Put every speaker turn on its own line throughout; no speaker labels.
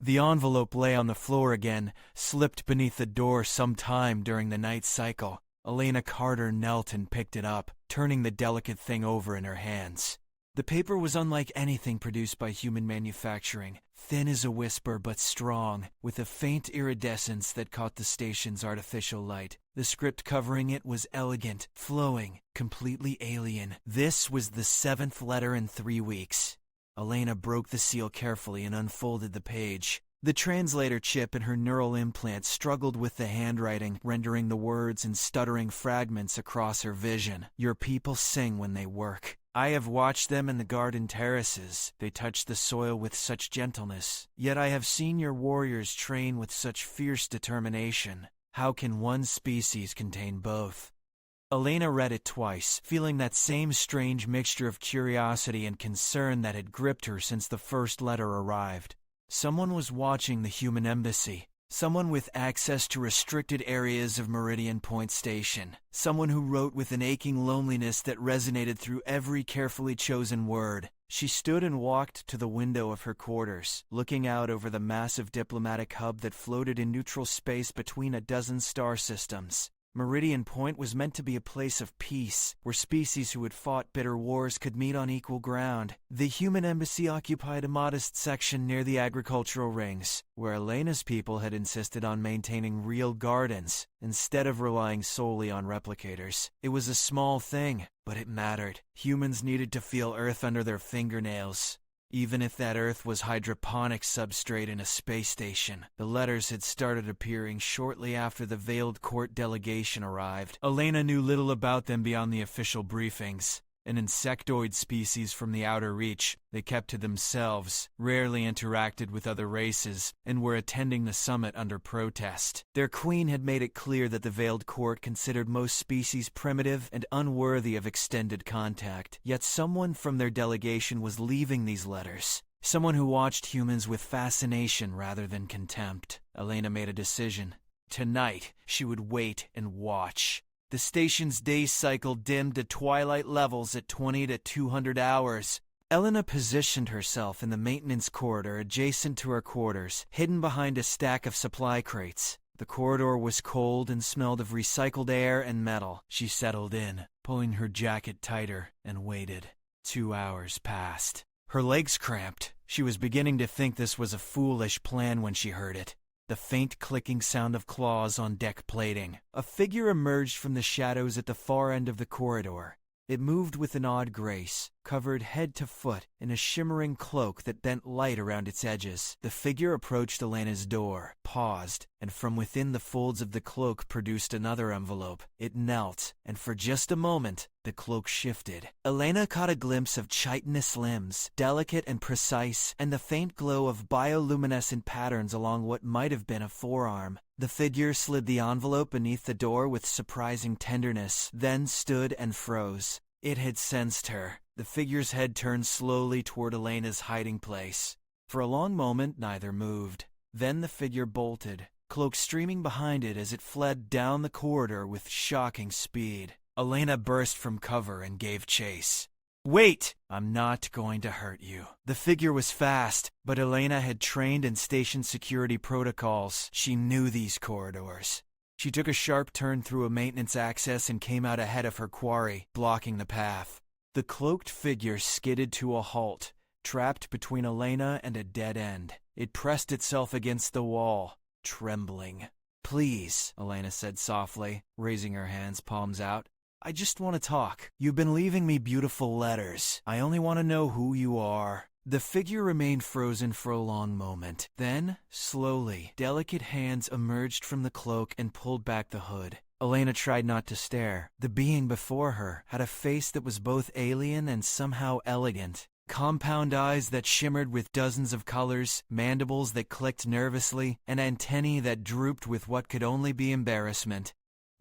The envelope lay on the floor again, slipped beneath the door sometime during the night cycle. Elena Carter knelt and picked it up, turning the delicate thing over in her hands. The paper was unlike anything produced by human manufacturing, thin as a whisper but strong, with a faint iridescence that caught the station's artificial light. The script covering it was elegant, flowing, completely alien. This was the 7th letter in 3 weeks. Elena broke the seal carefully and unfolded the page. The translator chip in her neural implant struggled with the handwriting, rendering the words in stuttering fragments across her vision. Your people sing when they work. I have watched them in the garden terraces. They touch the soil with such gentleness. Yet I have seen your warriors train with such fierce determination. How can one species contain both? Elena read it twice, feeling that same strange mixture of curiosity and concern that had gripped her since the first letter arrived. Someone was watching the human embassy. Someone with access to restricted areas of Meridian Point Station. Someone who wrote with an aching loneliness that resonated through every carefully chosen word. She stood and walked to the window of her quarters, looking out over the massive diplomatic hub that floated in neutral space between a dozen star systems. Meridian Point was meant to be a place of peace, where species who had fought bitter wars could meet on equal ground. The human embassy occupied a modest section near the agricultural rings, where Elena's people had insisted on maintaining real gardens, instead of relying solely on replicators. It was a small thing, but it mattered. Humans needed to feel earth under their fingernails. Even if that Earth was hydroponic substrate in a space station. The letters had started appearing shortly after the veiled court delegation arrived. Elena knew little about them beyond the official briefings. An insectoid species from the outer reach, they kept to themselves, rarely interacted with other races, and were attending the summit under protest. Their queen had made it clear that the veiled court considered most species primitive and unworthy of extended contact. Yet someone from their delegation was leaving these letters. Someone who watched humans with fascination rather than contempt. Elena made a decision. Tonight, she would wait and watch. The station's day cycle dimmed to twilight levels at 20 to 200 hours. Elena positioned herself in the maintenance corridor adjacent to her quarters, hidden behind a stack of supply crates. The corridor was cold and smelled of recycled air and metal. She settled in, pulling her jacket tighter, and waited. 2 hours passed. Her legs cramped. She was beginning to think this was a foolish plan when she heard it. The faint clicking sound of claws on deck plating. A figure emerged from the shadows at the far end of the corridor. It moved with an odd grace, covered head to foot in a shimmering cloak that bent light around its edges. The figure approached Elena's door, paused, and from within the folds of the cloak produced another envelope. It knelt, and for just a moment, the cloak shifted. Elena caught a glimpse of chitinous limbs, delicate and precise, and the faint glow of bioluminescent patterns along what might have been a forearm. The figure slid the envelope beneath the door with surprising tenderness, then stood and froze. It had sensed her. The figure's head turned slowly toward Elena's hiding place. For a long moment, neither moved. Then the figure bolted, cloak streaming behind it as it fled down the corridor with shocking speed. Elena burst from cover and gave chase. Wait! I'm not going to hurt you. The figure was fast, but Elena had trained in station security protocols. She knew these corridors. She took a sharp turn through a maintenance access and came out ahead of her quarry, blocking the path. The cloaked figure skidded to a halt, trapped between Elena and a dead end. It pressed itself against the wall, trembling. Please, Elena said softly, raising her hands, palms out. I just want to talk. You've been leaving me beautiful letters. I only want to know who you are. The figure remained frozen for a long moment. Then, slowly, delicate hands emerged from the cloak and pulled back the hood. Elena tried not to stare. The being before her had a face that was both alien and somehow elegant. Compound eyes that shimmered with dozens of colors, mandibles that clicked nervously, and antennae that drooped with what could only be embarrassment.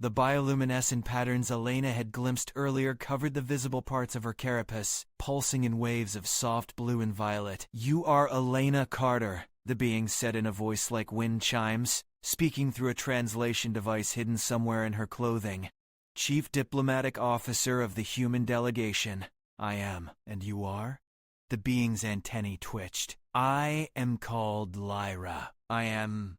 The bioluminescent patterns Elena had glimpsed earlier covered the visible parts of her carapace, pulsing in waves of soft blue and violet. You are Elena Carter, the being said in a voice like wind chimes, speaking through a translation device hidden somewhere in her clothing. Chief Diplomatic Officer of the human delegation. I am. And you are? The being's antennae twitched. I am called Lyra. I am,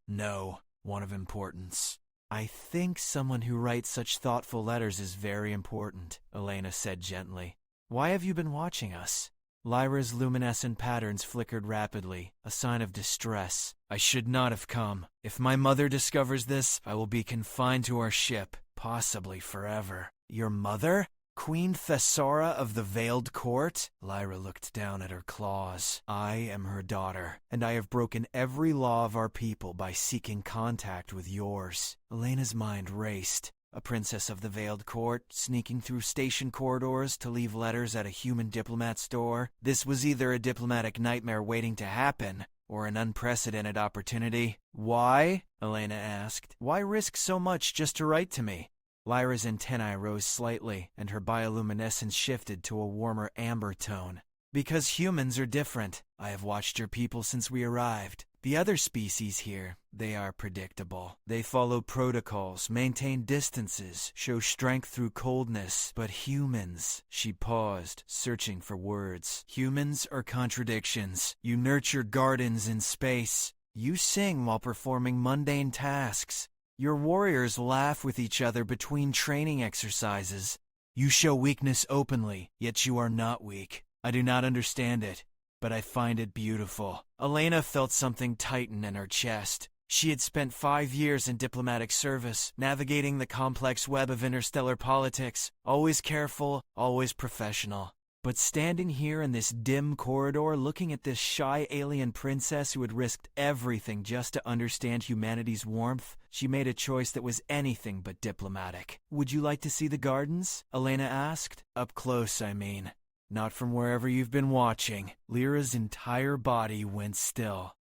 one of importance. I think someone who writes such thoughtful letters is very important, Elena said gently. Why have you been watching us? Lyra's luminescent patterns flickered rapidly, a sign of distress. I should not have come. If my mother discovers this, I will be confined to our ship, possibly forever. Your mother? Queen Thessara of the Veiled Court? Lyra looked down at her claws. I am her daughter, and I have broken every law of our people by seeking contact with yours. Elena's mind raced. A princess of the Veiled Court, sneaking through station corridors to leave letters at a human diplomat's door. This was either a diplomatic nightmare waiting to happen, or an unprecedented opportunity. Why? Elena asked. Why risk so much just to write to me? Lyra's antennae rose slightly, and her bioluminescence shifted to a warmer amber tone. Because humans are different. I have watched your people since we arrived. The other species here, they are predictable. They follow protocols, maintain distances, show strength through coldness. But humans, she paused, searching for words. Humans are contradictions. You nurture gardens in space. You sing while performing mundane tasks. Your warriors laugh with each other between training exercises. You show weakness openly, yet you are not weak. I do not understand it, but I find it beautiful. Elena felt something tighten in her chest. She had spent 5 years in diplomatic service, navigating the complex web of interstellar politics, always careful, always professional. But standing here in this dim corridor, looking at this shy alien princess who had risked everything just to understand humanity's warmth, she made a choice that was anything but diplomatic. Would you like to see the gardens? Elena asked. Up close, I mean. Not from wherever you've been watching. Lyra's entire body went still.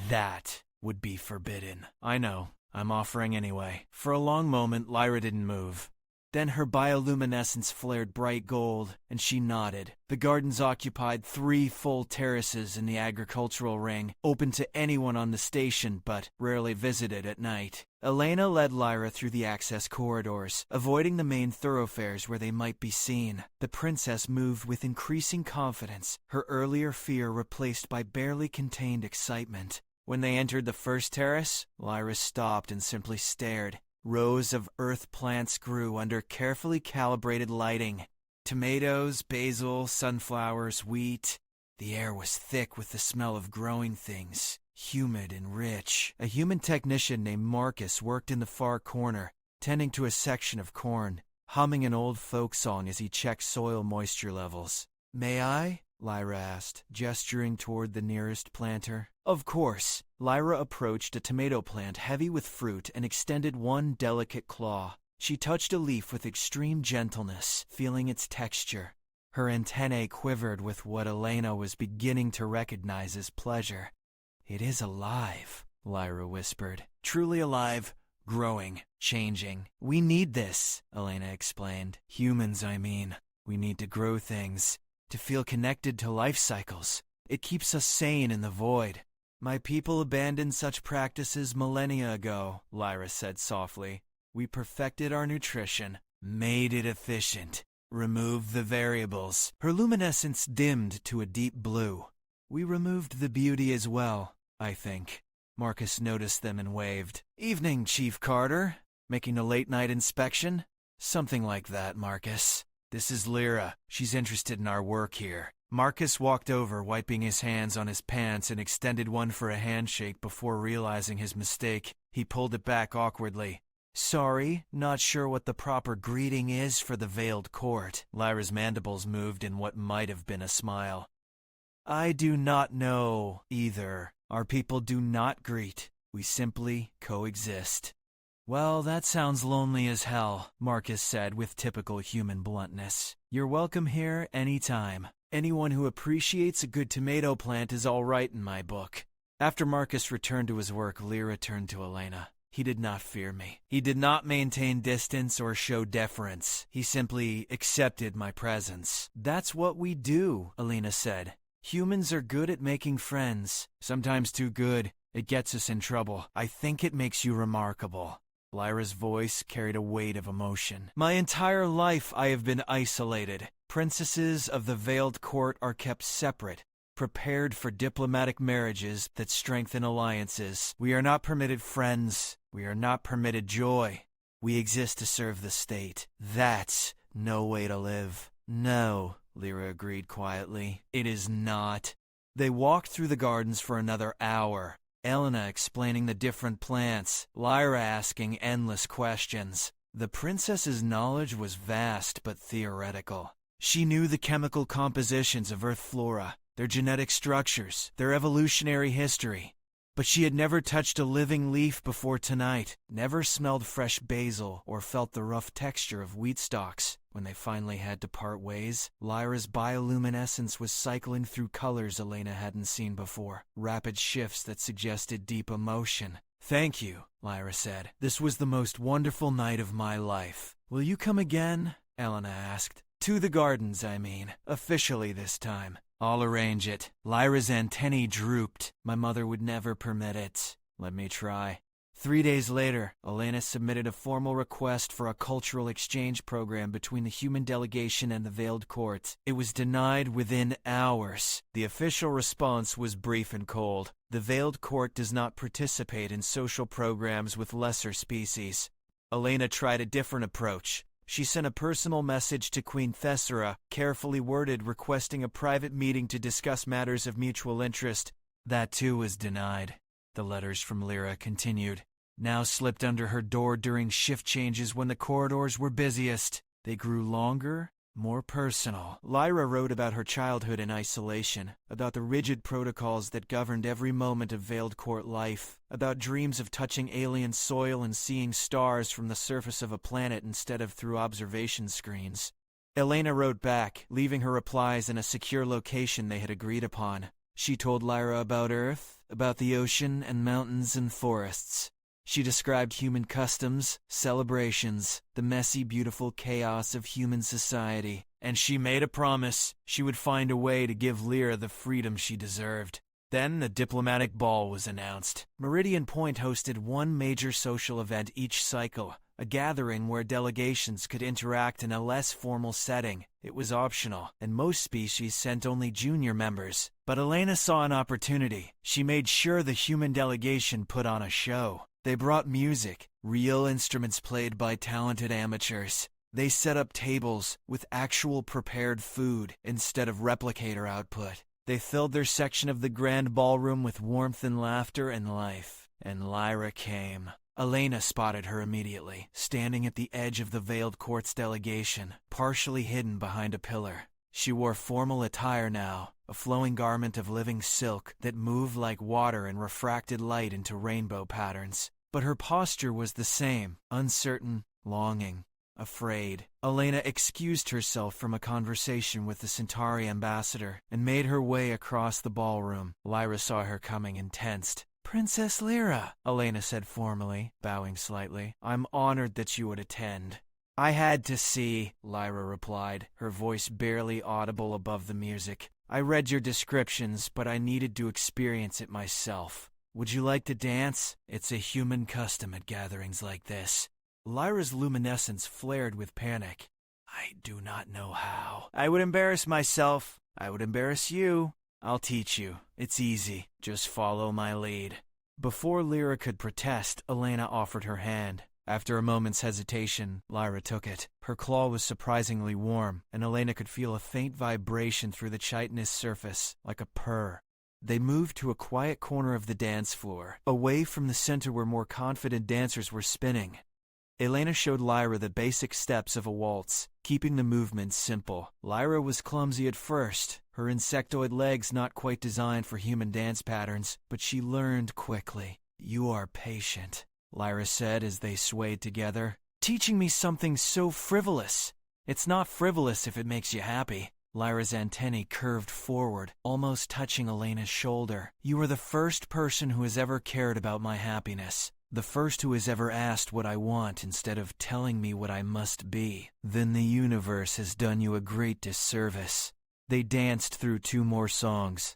That would be forbidden. I know. I'm offering anyway. For a long moment, Lyra didn't move. Then her bioluminescence flared bright gold, and she nodded. The gardens occupied 3 full terraces in the agricultural ring, open to anyone on the station, but rarely visited at night. Elena led Lyra through the access corridors, avoiding the main thoroughfares where they might be seen. The princess moved with increasing confidence, her earlier fear replaced by barely contained excitement. When they entered the first terrace, Lyra stopped and simply stared. Rows of earth plants grew under carefully calibrated lighting. Tomatoes, basil, sunflowers, wheat. The air was thick with the smell of growing things, humid and rich. A human technician named Marcus worked in the far corner, tending to a section of corn, humming an old folk song as he checked soil moisture levels. May I? Lyra asked, gesturing toward the nearest planter. Of course. Lyra approached a tomato plant heavy with fruit and extended one delicate claw. She touched a leaf with extreme gentleness, feeling its texture. Her antennae quivered with what Elena was beginning to recognize as pleasure. It is alive, Lyra whispered. Truly alive, growing, changing. We need this, Elena explained. Humans, I mean. We need to grow things, to feel connected to life cycles. It keeps us sane in the void. My people abandoned such practices millennia ago, Lyra said softly. We perfected our nutrition, made it efficient, removed the variables. Her luminescence dimmed to a deep blue. We removed the beauty as well, I think. Marcus noticed them and waved. Evening, Chief Carter. Making a late-night inspection? Something like that, Marcus. This is Lyra. She's interested in our work here. Marcus walked over, wiping his hands on his pants, and extended one for a handshake before realizing his mistake. He pulled it back awkwardly. Sorry, not sure what the proper greeting is for the Veiled Court. Lyra's mandibles moved in what might have been a smile. I do not know either. Our people do not greet. We simply coexist. Well, that sounds lonely as hell, Marcus said with typical human bluntness. You're welcome here anytime. Anyone who appreciates a good tomato plant is all right in my book. After Marcus returned to his work, Lyra turned to Elena. He did not fear me. He did not maintain distance or show deference. He simply accepted my presence. That's what we do, Elena said. Humans are good at making friends. Sometimes too good. It gets us in trouble. I think it makes you remarkable. Lyra's voice carried a weight of emotion. My entire life I have been isolated, Princesses of the Veiled Court are kept separate, prepared for diplomatic marriages that strengthen alliances. We are not permitted friends. We are not permitted joy. We exist to serve the state. That's no way to live. No, Lyra agreed quietly. It is not. They walked through the gardens for another hour, Elena explaining the different plants, Lyra asking endless questions. The princess's knowledge was vast but theoretical. She knew the chemical compositions of Earth flora, their genetic structures, their evolutionary history. But she had never touched a living leaf before tonight, never smelled fresh basil or felt the rough texture of wheat stalks. When they finally had to part ways, Lyra's bioluminescence was cycling through colors Elena hadn't seen before, rapid shifts that suggested deep emotion. "Thank you," Lyra said. "This was the most wonderful night of my life. Will you come again?" Elena asked. "To the gardens, I mean. Officially this time." "I'll arrange it." Lyra's antennae drooped. "My mother would never permit it." "Let me try." 3 days later, Elena submitted a formal request for a cultural exchange program between the human delegation and the Veiled Court. It was denied within hours. The official response was brief and cold. The Veiled Court does not participate in social programs with lesser species. Elena tried a different approach. She sent a personal message to Queen Thessara, carefully worded, requesting a private meeting to discuss matters of mutual interest. That too was denied. The letters from Lyra continued. Now slipped under her door during shift changes when the corridors were busiest. They grew longer, more personal. Lyra wrote about her childhood in isolation, about the rigid protocols that governed every moment of Veiled Court life, about dreams of touching alien soil and seeing stars from the surface of a planet instead of through observation screens. Elena wrote back, leaving her replies in a secure location they had agreed upon. She told Lyra about Earth, about the ocean and mountains and forests. She described human customs, celebrations, the messy, beautiful chaos of human society, and she made a promise she would find a way to give Lyra the freedom she deserved. Then the diplomatic ball was announced. Meridian Point hosted one major social event each cycle, a gathering where delegations could interact in a less formal setting. It was optional, and most species sent only junior members. But Elena saw an opportunity. She made sure the human delegation put on a show. They brought music, real instruments played by talented amateurs. They set up tables with actual prepared food instead of replicator output. They filled their section of the grand ballroom with warmth and laughter and life. And Lyra came. Elena spotted her immediately, standing at the edge of the Veiled Court's delegation, partially hidden behind a pillar. She wore formal attire now, a flowing garment of living silk that moved like water and refracted light into rainbow patterns. But her posture was the same, uncertain, longing, afraid. Elena excused herself from a conversation with the Centauri ambassador and made her way across the ballroom. Lyra saw her coming and tensed. "Princess Lyra," Elena said formally, bowing slightly. "I'm honored that you would attend." "I had to see," Lyra replied, her voice barely audible above the music. "I read your descriptions, but I needed to experience it myself. Would you like to dance? It's a human custom at gatherings like this." Lyra's luminescence flared with panic. "I do not know how. I would embarrass myself. I would embarrass you. I'll teach you. It's easy. Just follow my lead." Before Lyra could protest, Elena offered her hand. After a moment's hesitation, Lyra took it. Her claw was surprisingly warm, and Elena could feel a faint vibration through the chitinous surface, like a purr. They moved to a quiet corner of the dance floor, away from the center where more confident dancers were spinning. Elena showed Lyra the basic steps of a waltz, keeping the movements simple. Lyra was clumsy at first, her insectoid legs not quite designed for human dance patterns, but she learned quickly. "You are patient," Lyra said as they swayed together, "teaching me something so frivolous." "It's not frivolous if it makes you happy." Lyra's antennae curved forward, almost touching Elena's shoulder. "You are the first person who has ever cared about my happiness. The first who has ever asked what I want instead of telling me what I must be. Then the universe has done you a great disservice." They danced through 2 more songs.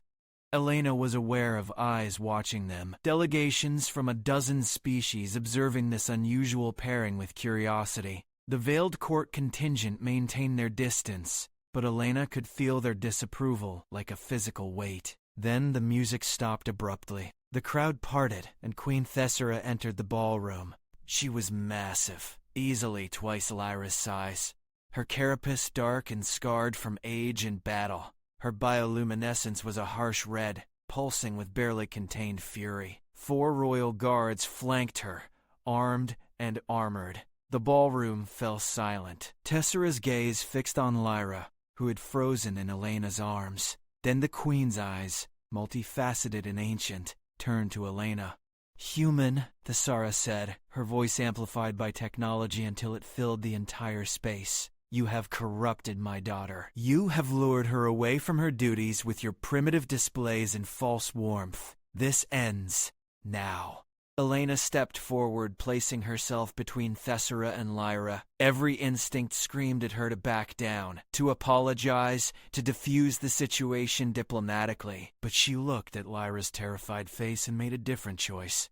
Elena was aware of eyes watching them, delegations from a dozen species observing this unusual pairing with curiosity. The Veiled Court contingent maintained their distance, but Elena could feel their disapproval like a physical weight. Then the music stopped abruptly. The crowd parted, and Queen Thessara entered the ballroom. She was massive, easily twice Lyra's size. Her carapace dark and scarred from age and battle. Her bioluminescence was a harsh red, pulsing with barely contained fury. 4 royal guards flanked her, armed and armored. The ballroom fell silent. Tessara's gaze fixed on Lyra, who had frozen in Elena's arms. Then the queen's eyes, multifaceted and ancient, turned to Elena. "Human," Thessara said, her voice amplified by technology until it filled the entire space. "You have corrupted my daughter. You have lured her away from her duties with your primitive displays and false warmth. This ends now." Elena stepped forward, placing herself between Thessara and Lyra. Every instinct screamed at her to back down, to apologize, to diffuse the situation diplomatically. But she looked at Lyra's terrified face and made a different choice.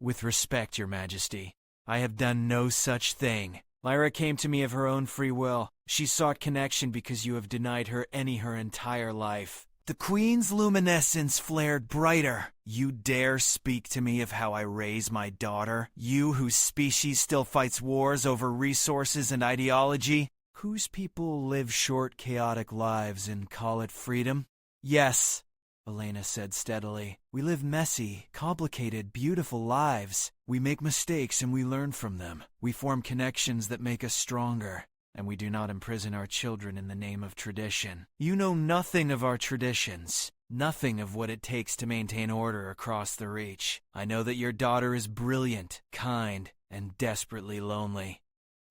"With respect, Your Majesty, I have done no such thing. Lyra came to me of her own free will. She sought connection because you have denied her any her entire life." The queen's luminescence flared brighter. "You dare speak to me of how I raise my daughter? You whose species still fights wars over resources and ideology? Whose people live short, chaotic lives and call it freedom?" "Yes," Elena said steadily. "We live messy, complicated, beautiful lives. We make mistakes and we learn from them. We form connections that make us stronger. And we do not imprison our children in the name of tradition. You know nothing of our traditions, nothing of what it takes to maintain order across the Reach. I know that your daughter is brilliant, kind, and desperately lonely.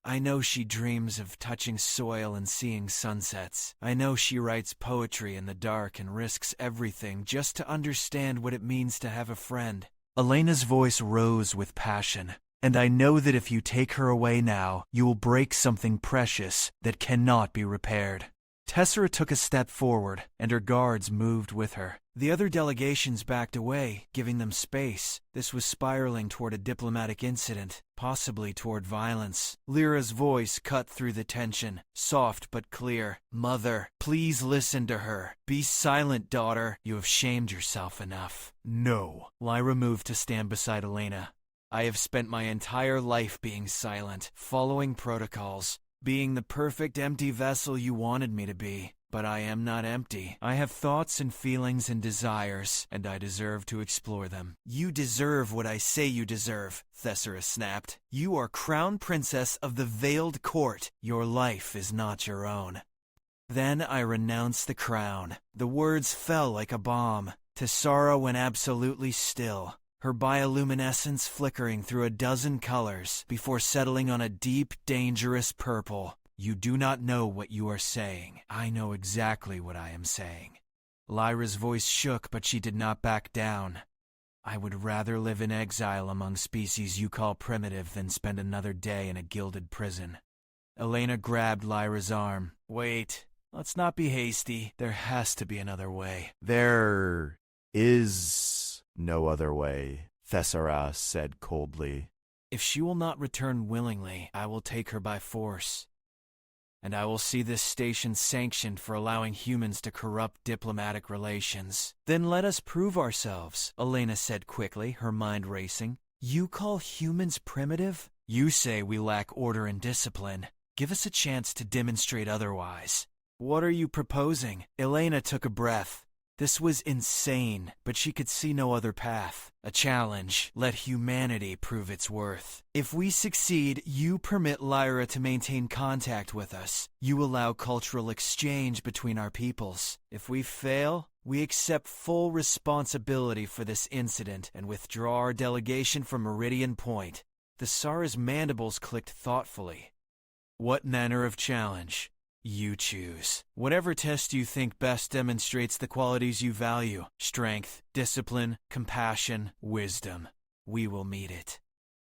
I know she dreams of touching soil and seeing sunsets. I know she writes poetry in the dark and risks everything just to understand what it means to have a friend." Elena's voice rose with passion. "And I know that if you take her away now, you will break something precious that cannot be repaired." Tessara took a step forward, and her guards moved with her. The other delegations backed away, giving them space. This was spiraling toward a diplomatic incident, possibly toward violence. Lyra's voice cut through the tension, soft but clear. "Mother, please listen to her. Be silent, daughter. You have shamed yourself enough." "No." Lyra moved to stand beside Elena. "I have spent my entire life being silent, following protocols, being the perfect empty vessel you wanted me to be. But I am not empty. I have thoughts and feelings and desires, and I deserve to explore them." "You deserve what I say you deserve," Thessara snapped. "You are crown princess of the Veiled Court. Your life is not your own." "Then I renounce the crown." The words fell like a bomb. Thessara went absolutely still, her bioluminescence flickering through a dozen colors before settling on a deep, dangerous purple. "You do not know what you are saying. I know exactly what I am saying." Lyra's voice shook, but she did not back down. "I would rather live in exile among species you call primitive than spend another day in a gilded prison." Elena grabbed Lyra's arm. "Wait, let's not be hasty. There has to be another way."
"There is no other way," Thessara said coldly.
"If she will not return willingly, I will take her by force. And I will see this station sanctioned for allowing humans to corrupt diplomatic relations." "Then let us prove ourselves," Elena said quickly, her mind racing. "You call humans primitive? You say we lack order and discipline. Give us a chance to demonstrate otherwise." "What are you proposing?" Elena took a breath. This was insane, but she could see no other path. A challenge. Let humanity prove its worth. If we succeed, you permit Lyra to maintain contact with us. You allow cultural exchange between our peoples. If we fail, we accept full responsibility for this incident and withdraw our delegation from Meridian Point. Thessara's mandibles clicked thoughtfully. "What manner of challenge?" "You choose. Whatever test you think best demonstrates the qualities you value: strength, discipline, compassion, wisdom. We will meet it."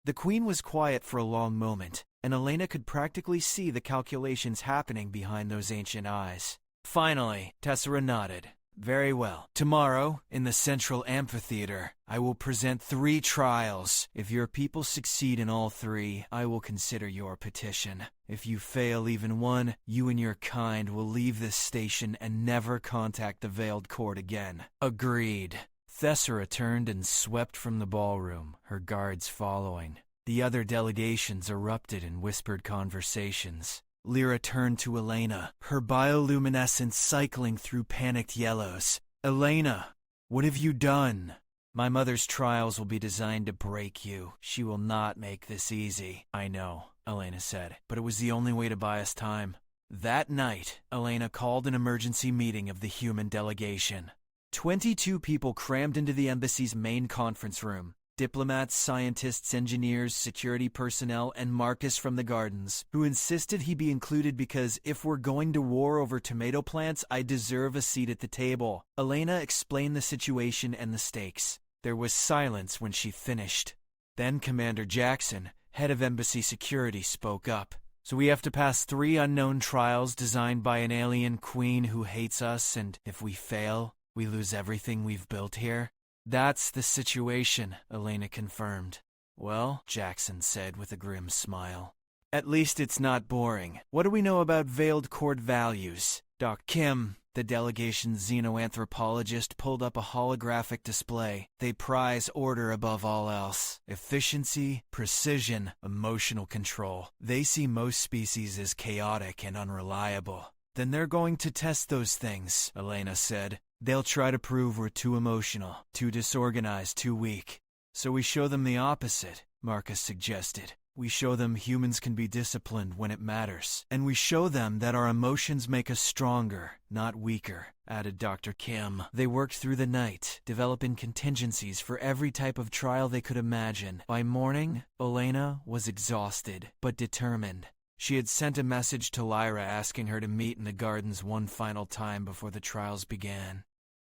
The queen was quiet for a long moment, and Elena could practically see the calculations happening behind those ancient eyes. Finally, Thessara nodded. Very well. Tomorrow, in the central amphitheater, I will present 3 trials. If your people succeed in all 3, I will consider your petition. If you fail even one, you and your kind will leave this station and never contact the Veiled Court again. Agreed. Thessara turned and swept from the ballroom, her guards following. The other delegations erupted in whispered conversations. Lyra turned to Elena, her bioluminescence cycling through panicked yellows. Elena, what have you done? My mother's trials will be designed to break you. She will not make this easy. I know, Elena said, but it was the only way to buy us time. That night, Elena called an emergency meeting of the human delegation. 22 people crammed into the embassy's main conference room. Diplomats, scientists, engineers, security personnel, and Marcus from the gardens, who insisted he be included because if we're going to war over tomato plants, I deserve a seat at the table. Elena explained the situation and the stakes. There was silence when she finished. Then Commander Jackson, head of embassy security, spoke up. So we have to pass 3 unknown trials designed by an alien queen who hates us, and if we fail, we lose everything we've built here? That's the situation, Elena confirmed. Well, Jackson said with a grim smile. At least it's not boring. What do we know about Veiled Court values? Doc Kim, the delegation's xenoanthropologist, pulled up a holographic display. They prize order above all else. Efficiency, precision, emotional control. They see most species as chaotic and unreliable. Then they're going to test those things, Elena said. They'll try to prove we're too emotional, too disorganized, too weak. So we show them the opposite, Marcus suggested. We show them humans can be disciplined when it matters. And we show them that our emotions make us stronger, not weaker, added Dr. Kim. They worked through the night, developing contingencies for every type of trial they could imagine. By morning, Elena was exhausted, but determined. She had sent a message to Lyra asking her to meet in the gardens one final time before the trials began.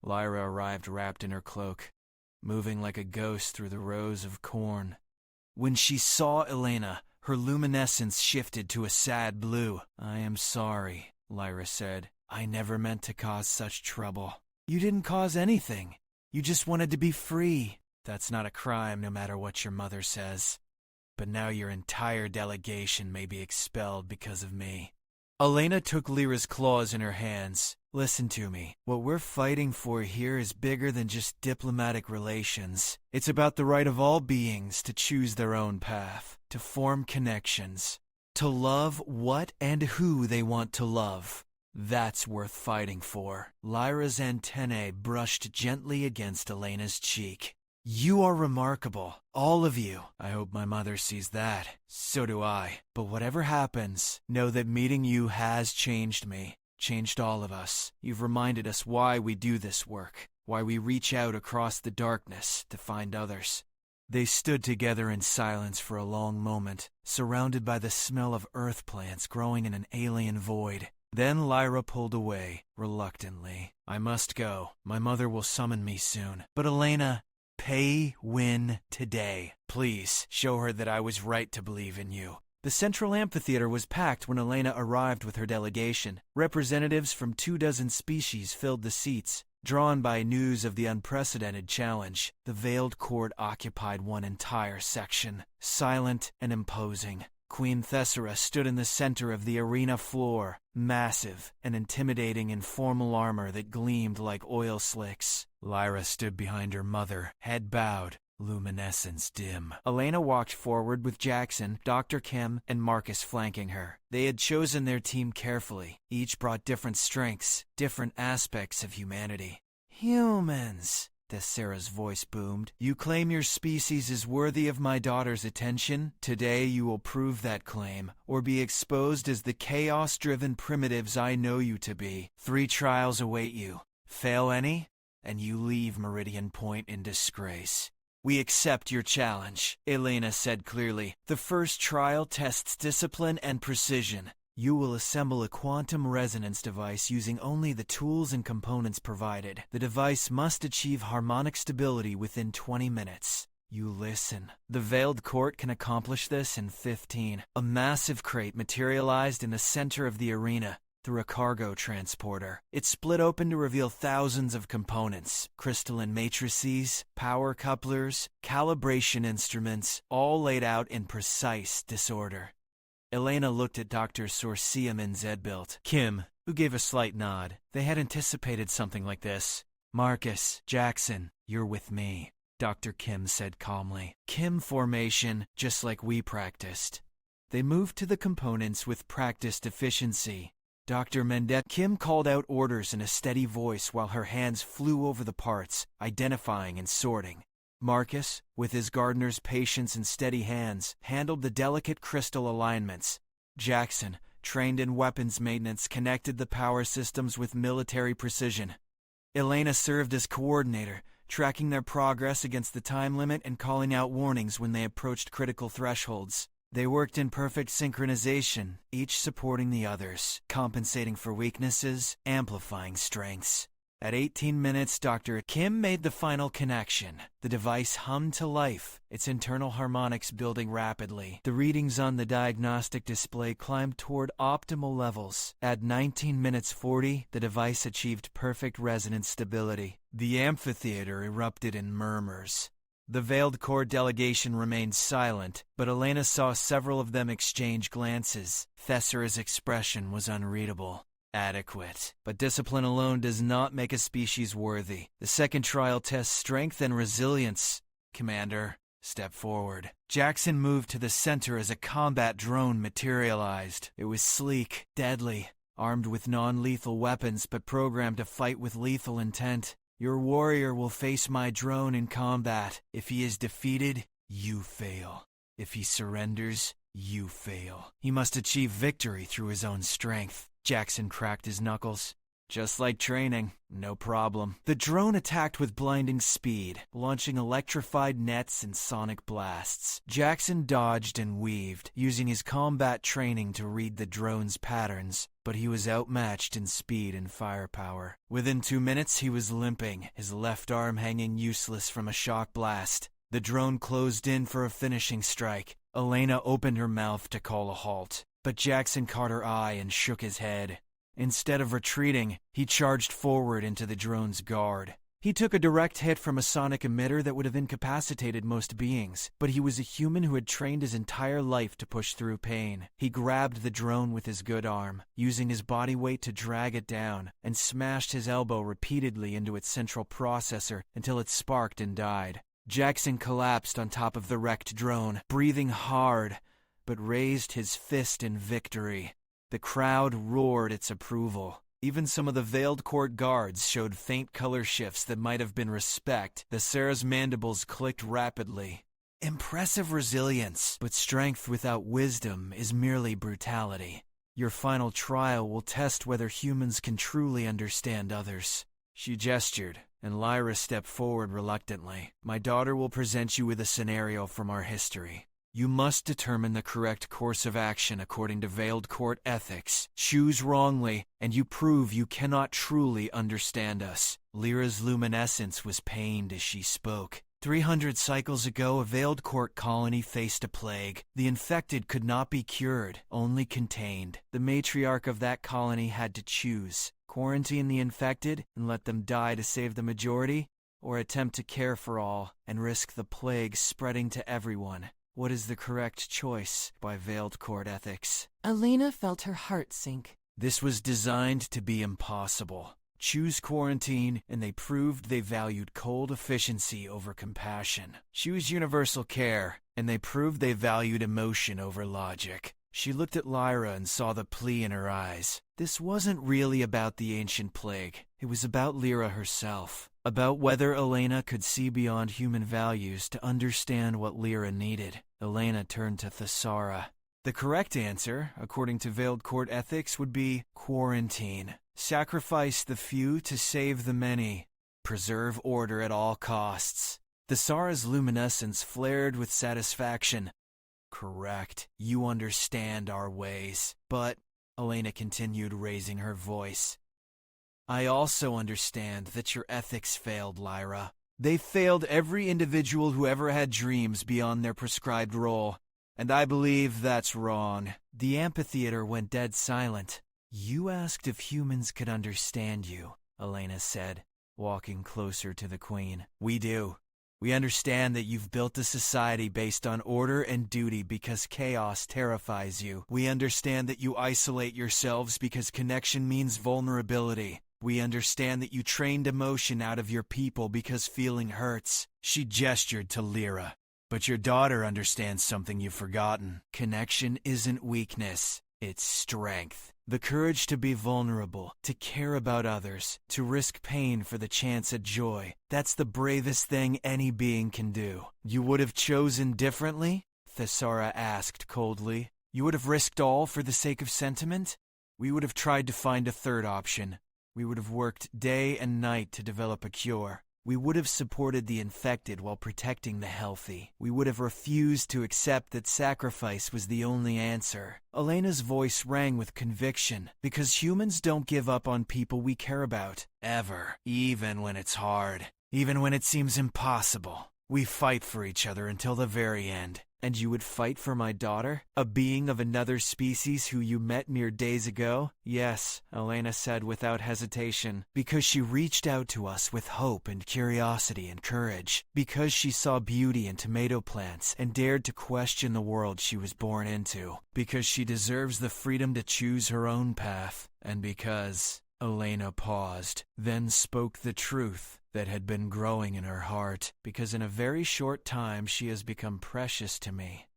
Lyra arrived wrapped in her cloak, moving like a ghost through the rows of corn. When she saw Elena, her luminescence shifted to a sad blue. I am sorry, Lyra said. I never meant to cause such trouble. You didn't cause anything. You just wanted to be free. That's not a crime, no matter what your mother says. But now your entire delegation may be expelled because of me. Elena took Lyra's claws in her hands. Listen to me. What we're fighting for here is bigger than just diplomatic relations. It's about the right of all beings to choose their own path, to form connections, to love what and who they want to love. That's worth fighting for. Lyra's antennae brushed gently against Elena's cheek. You are remarkable, all of you. I hope my mother sees that. So do I. But whatever happens, know that meeting you has changed me, changed all of us. You've reminded us why we do this work, why we reach out across the darkness to find others. They stood together in silence for a long moment, surrounded by the smell of earth plants growing in an alien void. Then Lyra pulled away, reluctantly. I must go. My mother will summon me soon. But Elena, win today. Please, show her that I was right to believe in you. The central amphitheater was packed when Elena arrived with her delegation. Representatives from 24 species filled the seats. Drawn by news of the unprecedented challenge, the Veiled Court occupied one entire section, silent and imposing. Queen Thessara stood in the center of the arena floor, massive and intimidating in formal armor that gleamed like oil slicks. Lyra stood behind her mother, head bowed, luminescence dim. Elena walked forward with Jackson, Dr. Kim, and Marcus flanking her. They had chosen their team carefully. Each brought different strengths, different aspects of humanity. Humans, Thessara's voice boomed. You claim your species is worthy of my daughter's attention? Today you will prove that claim, or be exposed as the chaos-driven primitives I know you to be. 3 trials await you. Fail any, and you leave Meridian Point in disgrace. We accept your challenge, Elena said clearly. The first trial tests discipline and precision. You will assemble a quantum resonance device using only the tools and components provided. The device must achieve harmonic stability within 20 minutes. You listen. The Veiled Court can accomplish this in 15. A massive crate materialized in the center of the arena. through a cargo transporter. It split open to reveal thousands of components, crystalline matrices, power couplers, calibration instruments, all laid out in precise disorder. Elena looked at Dr. Sorcium and Zedbilt. Kim, who gave a slight nod. They had anticipated something like this. Marcus, Jackson, you're with me, Dr. Kim said calmly. Kim formation, just like we practiced. They moved to the components with practiced efficiency. Dr. Mendet. Kim called out orders in a steady voice while her hands flew over the parts, identifying and sorting. Marcus, with his gardener's patience and steady hands, handled the delicate crystal alignments. Jackson, trained in weapons maintenance, connected the power systems with military precision. Elena served as coordinator, tracking their progress against the time limit and calling out warnings when they approached critical thresholds. They worked in perfect synchronization, each supporting the others, compensating for weaknesses, amplifying strengths. At 18 minutes, Dr. Kim made the final connection. The device hummed to life, its internal harmonics building rapidly. The readings on the diagnostic display climbed toward optimal levels. At 19 minutes 40, the device achieved perfect resonance stability. The amphitheater erupted in murmurs. The Veiled Court delegation remained silent, but Elena saw several of them exchange glances. Thessara's expression was unreadable. Adequate. But discipline alone does not make a species worthy. The second trial tests strength and resilience. Commander, step forward. Jackson moved to the center as a combat drone materialized. It was sleek, deadly, armed with non-lethal weapons but programmed to fight with lethal intent. Your warrior will face my drone in combat. If he is defeated, you fail. If he surrenders, you fail. He must achieve victory through his own strength. Jackson cracked his knuckles. Just like training, no problem. The drone attacked with blinding speed, launching electrified nets and sonic blasts. Jackson dodged and weaved, using his combat training to read the drone's patterns, but he was outmatched in speed and firepower. Within 2 minutes, he was limping, his left arm hanging useless from a shock blast. The drone closed in for a finishing strike. Elena opened her mouth to call a halt, but Jackson caught her eye and shook his head. Instead of retreating, he charged forward into the drone's guard. He took a direct hit from a sonic emitter that would have incapacitated most beings, but he was a human who had trained his entire life to push through pain. He grabbed the drone with his good arm, using his body weight to drag it down, and smashed his elbow repeatedly into its central processor until it sparked and died. Jackson collapsed on top of the wrecked drone, breathing hard, but raised his fist in victory. The crowd roared its approval. Even some of the Veiled Court guards showed faint color shifts that might have been respect. Thessara's mandibles clicked rapidly. Impressive resilience, but strength without wisdom is merely brutality. Your final trial will test whether humans can truly understand others. She gestured, and Lyra stepped forward reluctantly. My daughter will present you with a scenario from our history. You must determine the correct course of action according to Veiled Court ethics. Choose wrongly, and you prove you cannot truly understand us. Lyra's luminescence was pained as she spoke. 300 cycles ago, a Veiled Court colony faced a plague. The infected could not be cured, only contained. The matriarch of that colony had to choose: quarantine the infected and let them die to save the majority, or attempt to care for all and risk the plague spreading to everyone. What is the correct choice by Veiled Court ethics?
Elena felt her heart sink.
This was designed to be impossible. Choose quarantine, and they proved they valued cold efficiency over compassion. Choose universal care, and they proved they valued emotion over logic. She looked at Lyra and saw the plea in her eyes. This wasn't really about the ancient plague. It was about Lyra herself. About whether Elena could see beyond human values to understand what Lyra needed. Elena turned to Thessara. The correct answer, according to Veiled Court ethics, would be quarantine. Sacrifice the few to save the many. Preserve order at all costs. Thessara's luminescence flared with satisfaction. Correct. You understand our ways. But, Elena continued, raising her voice, I also understand that your ethics failed, Lyra. They failed every individual who ever had dreams beyond their prescribed role. And I believe that's wrong. The amphitheater went dead silent. You asked if humans could understand you, Elena said, walking closer to the Queen. We do. We understand that you've built a society based on order and duty because chaos terrifies you. We understand that you isolate yourselves because connection means vulnerability. We understand that you trained emotion out of your people because feeling hurts. She gestured to Lyra. But your daughter understands something you've forgotten. Connection isn't weakness, it's strength. The courage to be vulnerable, to care about others, to risk pain for the chance at joy. That's the bravest thing any being can do. You would have chosen differently? Thessara asked coldly. You would have risked all for the sake of sentiment? We would have tried to find a third option. We would have worked day and night to develop a cure. We would have supported the infected while protecting the healthy. We would have refused to accept that sacrifice was the only answer. Elena's voice rang with conviction, because humans don't give up on people we care about. Ever. Even when it's hard. Even when it seems impossible. We fight for each other until the very end. And you would fight for my daughter? A being of another species who you met mere days ago? Yes, Elena said without hesitation, because she reached out to us with hope and curiosity and courage, because she saw beauty in tomato plants and dared to question the world she was born into, because she deserves the freedom to choose her own path, and because... Elena paused, then spoke the truth that had been growing in her heart, because in a very short time she has become precious to me.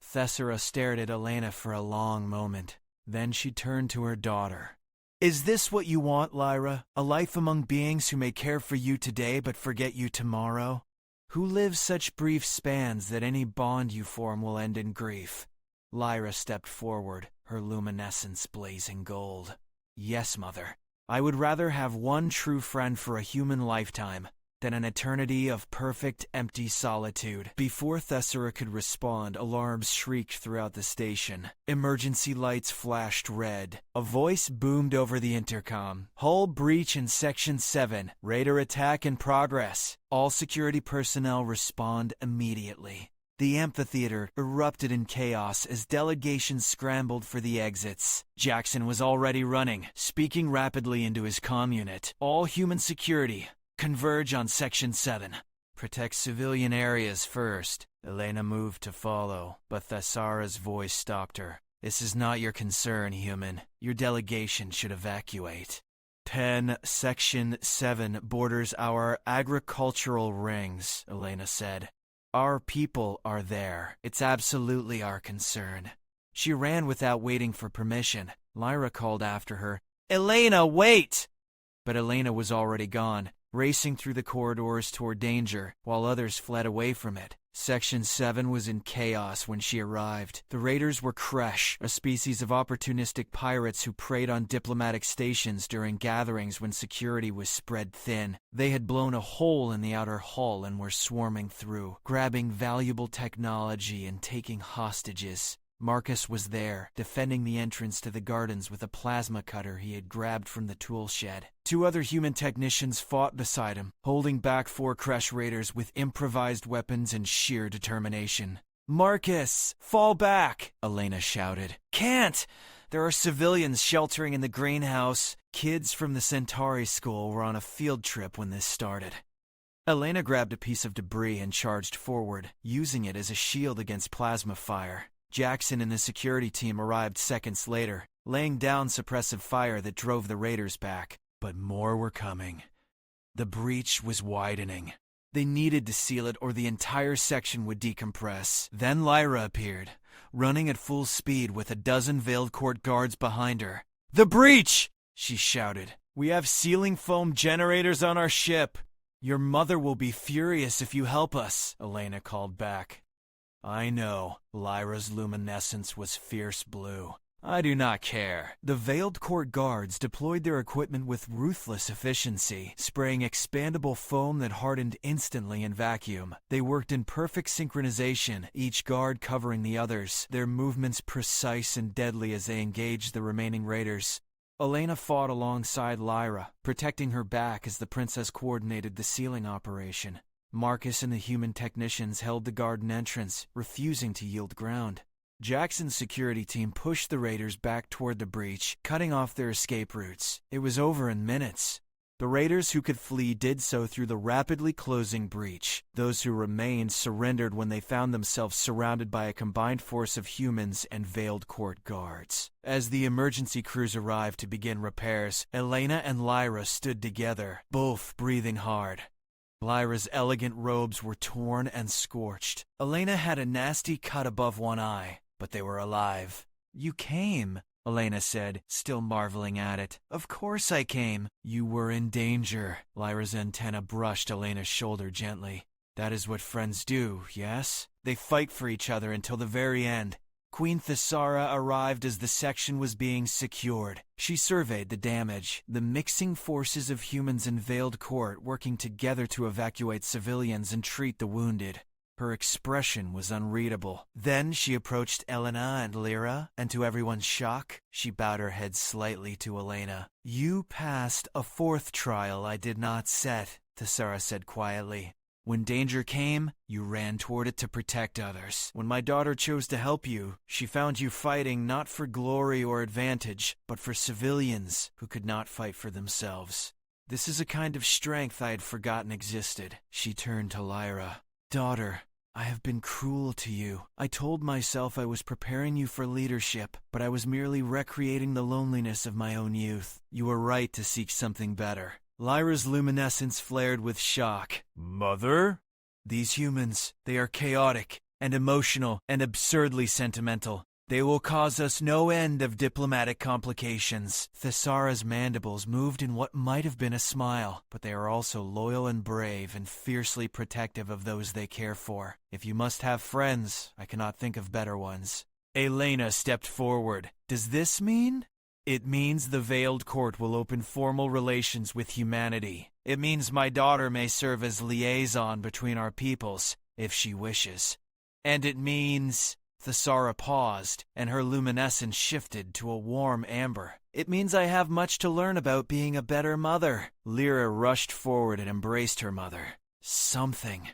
Thessara stared at Elena for a long moment. Then she turned to her daughter. Is this what you want, Lyra? A life among beings who may care for you today but forget you tomorrow? Who live such brief spans that any bond you form will end in grief? Lyra stepped forward, her luminescence blazing gold. Yes, Mother. I would rather have one true friend for a human lifetime than an eternity of perfect, empty solitude. Before Thessara could respond, alarms shrieked throughout the station. Emergency lights flashed red. A voice boomed over the intercom. Hull breach in Section 7. Raider attack in progress. All security personnel respond immediately. The amphitheater erupted in chaos as delegations scrambled for the exits. Jackson was already running, speaking rapidly into his comm unit. All human security, converge on Section 7. Protect civilian areas first. Elena moved to follow, but Thessara's voice stopped her. This is not your concern, human. Your delegation should evacuate. 10 Section 7 borders our agricultural rings, Elena said. Our people are there. It's absolutely our concern. She ran without waiting for permission. Lyra called after her, Elena, wait! But Elena was already gone, racing through the corridors toward danger, while others fled away from it. Section 7 was in chaos when she arrived. The raiders were Kresh, a species of opportunistic pirates who preyed on diplomatic stations during gatherings when security was spread thin. They had blown a hole in the outer hull and were swarming through, grabbing valuable technology and taking hostages. Marcus was there, defending the entrance to the gardens with a plasma cutter he had grabbed from the tool shed. 2 other human technicians fought beside him, holding back 4 Kresh raiders with improvised weapons and sheer determination. Marcus, fall back, Elena shouted. Can't! There are civilians sheltering in the greenhouse. Kids from the Centauri school were on a field trip when this started. Elena grabbed a piece of debris and charged forward, using it as a shield against plasma fire. Jackson and the security team arrived seconds later, laying down suppressive fire that drove the raiders back. But more were coming. The breach was widening. They needed to seal it or the entire section would decompress. Then Lyra appeared, running at full speed with a dozen veiled court guards behind her. The breach! She shouted. We have sealing foam generators on our ship. Your mother will be furious if you help us, Elena called back. I know. Lyra's luminescence was fierce blue. I do not care. The veiled court guards deployed their equipment with ruthless efficiency, spraying expandable foam that hardened instantly in vacuum. They worked in perfect synchronization, each guard covering the others, their movements precise and deadly as they engaged the remaining raiders. Elena fought alongside Lyra, protecting her back as the princess coordinated the sealing operation. Marcus and the human technicians held the garden entrance, refusing to yield ground. Jackson's security team pushed the raiders back toward the breach, cutting off their escape routes. It was over in minutes. The raiders who could flee did so through the rapidly closing breach. Those who remained surrendered when they found themselves surrounded by a combined force of humans and veiled court guards. As the emergency crews arrived to begin repairs, Elena and Lyra stood together, both breathing hard. Lyra's elegant robes were torn and scorched. Elena had a nasty cut above one eye, but they were alive. "You came," Elena said, still marveling at it. "Of course I came." "You were in danger." Lyra's antenna brushed Elena's shoulder gently. "That is what friends do, yes? They fight for each other until the very end." Queen Thessara arrived as the section was being secured. She surveyed the damage, the mixing forces of humans and veiled court working together to evacuate civilians and treat the wounded. Her expression was unreadable. Then she approached Elena and Lyra, and to everyone's shock, she bowed her head slightly to Elena. "You passed a fourth trial I did not set," Thessara said quietly. "When danger came, you ran toward it to protect others. When my daughter chose to help you, she found you fighting not for glory or advantage, but for civilians who could not fight for themselves. This is a kind of strength I had forgotten existed." She turned to Lyra. "Daughter, I have been cruel to you. I told myself I was preparing you for leadership, but I was merely recreating the loneliness of my own youth. You were right to seek something better." Lyra's luminescence flared with shock. "Mother?" "These humans, they are chaotic and emotional and absurdly sentimental. They will cause us no end of diplomatic complications." Thessara's mandibles moved in what might have been a smile, but they are also loyal and brave and fiercely protective of those they care for. If you must have friends, I cannot think of better ones. Elena stepped forward. "Does this mean?" "It means the veiled court will open formal relations with humanity. It means my daughter may serve as liaison between our peoples, if she wishes. And it means..." Thessara paused, and her luminescence shifted to a warm amber. "It means I have much to learn about being a better mother." Lyra rushed forward and embraced her mother. "Something,"